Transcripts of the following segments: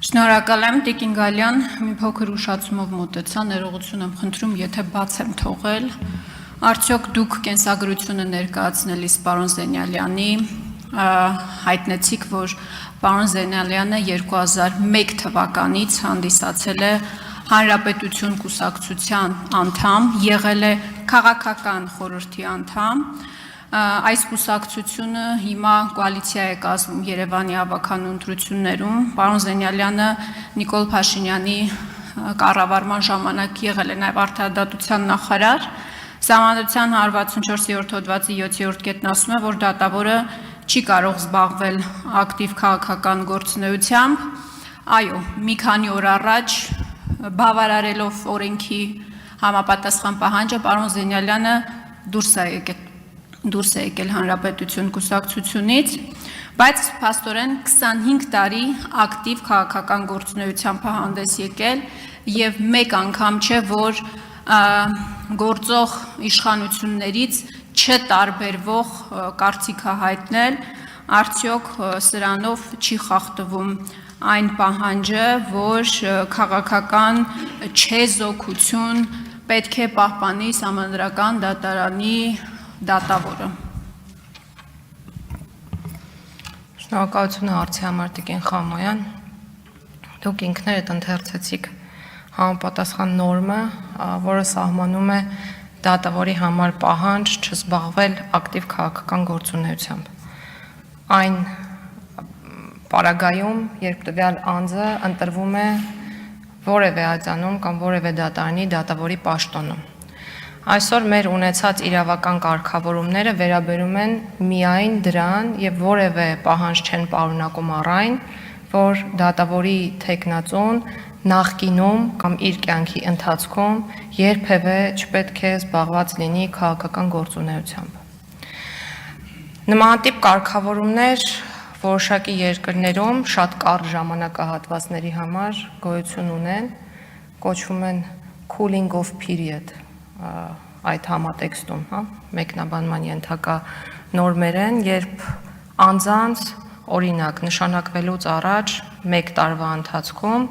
Շնորհակալ եմ Տիկին Գալյան, մի փոքր ուշացումով մոտեցա, ներողություն եմ խնդրում, եթե բաց եմ թողել։ Արդյոք դուք կենսագրությունը ներկայացնելիս պարոն Զենյալյանի հայտնեցիք, որ պարոն Զենյալյանը 2001 թվականից հանդիսացել է Հանրապետություն կուսակցության անդամ, եղել է քաղաքական խորհրդի անդամ։ Այս կուսակցությունը հիմա կոալիցիա է կազմում Երևանի ավագանու ընտրություններում։ Պարոն Զենյալյանը Նիկոլ Փաշինյանի կառավարման ժամանակ եղել է նաև արդարադատության նախարար։ Սահմանադրության 164-րդ հոդվածի 7-րդ կետն ասում է, որ դատավորը չի կարող զբաղվել ակտիվ քաղաքական գործունեությամբ։ Այո, մի քանի օր առաջ բավարարելով օրենքի համապատասխան պահանջը պարոն Զենյալյանը դուրս է եկել Հանրապետություն կուսակցությունից, բայց փաստորեն 25 տարի ակտիվ քաղաքական գործունեությամբ հանդես եկել եւ մեկ անգամ չէ, որ գործող իշխանություններից չտարբերվող կարծիք հայտնել, արդյոք սրանով չի խախտվում այն պահանջը, որ քաղաքական չեզոքություն պետք է պահպանի Սահմանադրական դատարանի դատավորը։ Շնորհակալություն հարցի համար Տիկին Խամոյան։ Դուք ինքներդ ընթերցեցիք համապատասխան նորմը, որը սահմանում է դատավորի համար պահանջ չզբաղվել ակտիվ քաղաքական գործունեությամբ։ Այն պարագայում, երբ տվյալ անձը ընտրվում է որևէ արձանում կամ որևէ դատարանի դատավորի պաշտոնում։ Այսօր մեր ունեցած իրավական կարգավորումները վերաբերում են միայն դրան եւ որևէ պահանջ չեն պարունակում առայն, որ դատավորի թեկնածուն նախկինում կամ իր կյանքի ընթացքում երբևէ չպետք է զբաղված լինի քաղաքական գործունեությամբ։ Նմանատիպ կարգավորումներ որոշակի երկրներում շատ կարճ ժամանակահատվածների համար գոյություն ունեն, կոչվում են cooling off period, այդ համատեքստում, մեկնաբանման ենթակա նորմեր են, երբ անձանց օրինակ նշանակվելուց առաջ 1 տարվա ընթացքում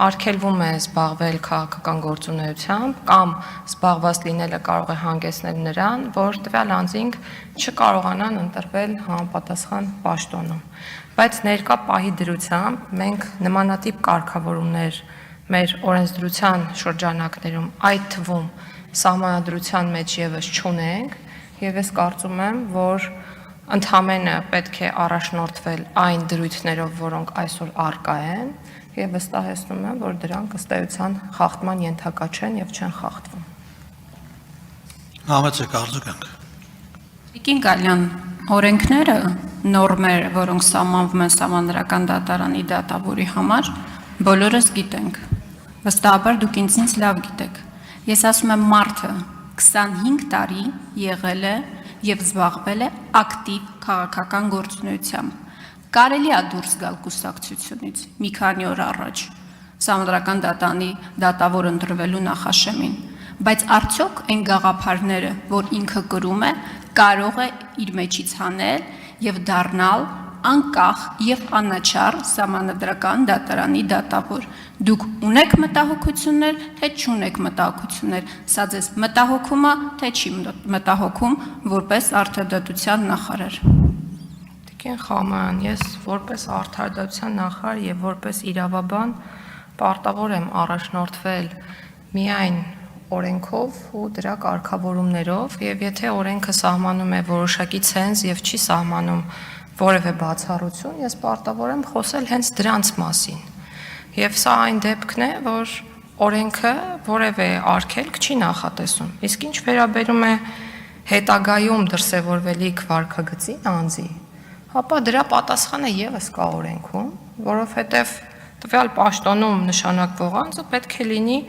արգելվում է զբաղվել քաղաքական գործունեությամբ կամ զբաղված լինելը կարող է հանգեցնել նրան, որ տվյալ անձինք չկարողանան ընտրվել համապատասխան պաշտոնում։ Բայց ներկա պահի դրությամբ մենք նմանատիպ կարգավորումներ մեր օրենսդրության շրջանակներում, այդ թվում Սահմանադրության մեջ եւս չունենք, եւ ես կարծում եմ, որ ընդհանրապես պետք է առաջնորդվել այն դրույթներով, որոնք այսօր առկա են, եւ վստահեցնում եմ, որ դրանք ըստ էության խախտման ենթակա չեն եւ չեն խախտվում։ Համեցեք արձագանք։ Տիկին Գալյան, օրենքները, նորմեր, որոնք սահմանվում են Սահմանադրական դատարանի դատավորի համար, բոլորս գիտենք։ Վստահաբար դուք ինձնից լավ գիտեք։ Ես ասում եմ մարդը 25 տարի եղել է եւ զբաղվել է ակտիվ քաղաքական գործունեությամբ։ Կարելի է դուրս գալ կուսակցությունից մի քանի օր առաջ Սահմանադրական դատարանի դատավոր ընտրվելու նախաշեմին, բայց արդյոք այն գաղափարները, որ ինքը կրում է, կարող է իր մեջից հանել եւ դառնալ անկախ եւ անաչառ Սահմանադրական դատարանի դատավոր։ Դուք ունեք մտահոգություններ, թե չունեք մտահոգություններ, սա ձեզ մտահոգում է, թե չի մտահոգում որպես արդարադատության նախարար։ Տիկին Խամոյան, ես որպես արդարադատության նախարար եւ որպես իրավաբան պարտավոր եմ առաջնորդվել միայն օրենքով ու դրա կարգավորումներով, եւ եթե օրենքը սահմանում է որոշակի ցենզ եւ չի սահմանում որևէ բացառություն, ես պարտավոր եմ խոսել հենց դրանց մասին։ Եվ սա այն դեպքն է, որ օրենքը որևէ արգելք չի նախատեսում։ Իսկ ինչ վերաբերում է հետագայում դրսևորվելիք վարքագծին անձի, ապա դրա պատասխանը եւս կա օրենքում, որովհետեւ տվյալ պաշտոնում նշանակվող անձը պետք է լինի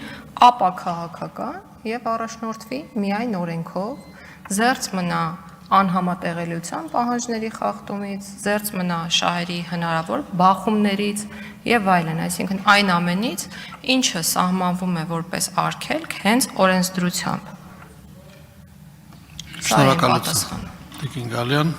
ապաքաղաքական եւ առաջնորդվի միայն օրենքով, զերծ մնա անհամատեղելիության պահանջների խախտումից, զերծ մնա շահերի հնարավոր բախումներից եւ այլն, այսինքն այն ամենից, ինչը սահմանվում է որպես արգելք հենց օրենսդրությամբ։ Շնորհակալություն։ Տիկին Գալյան։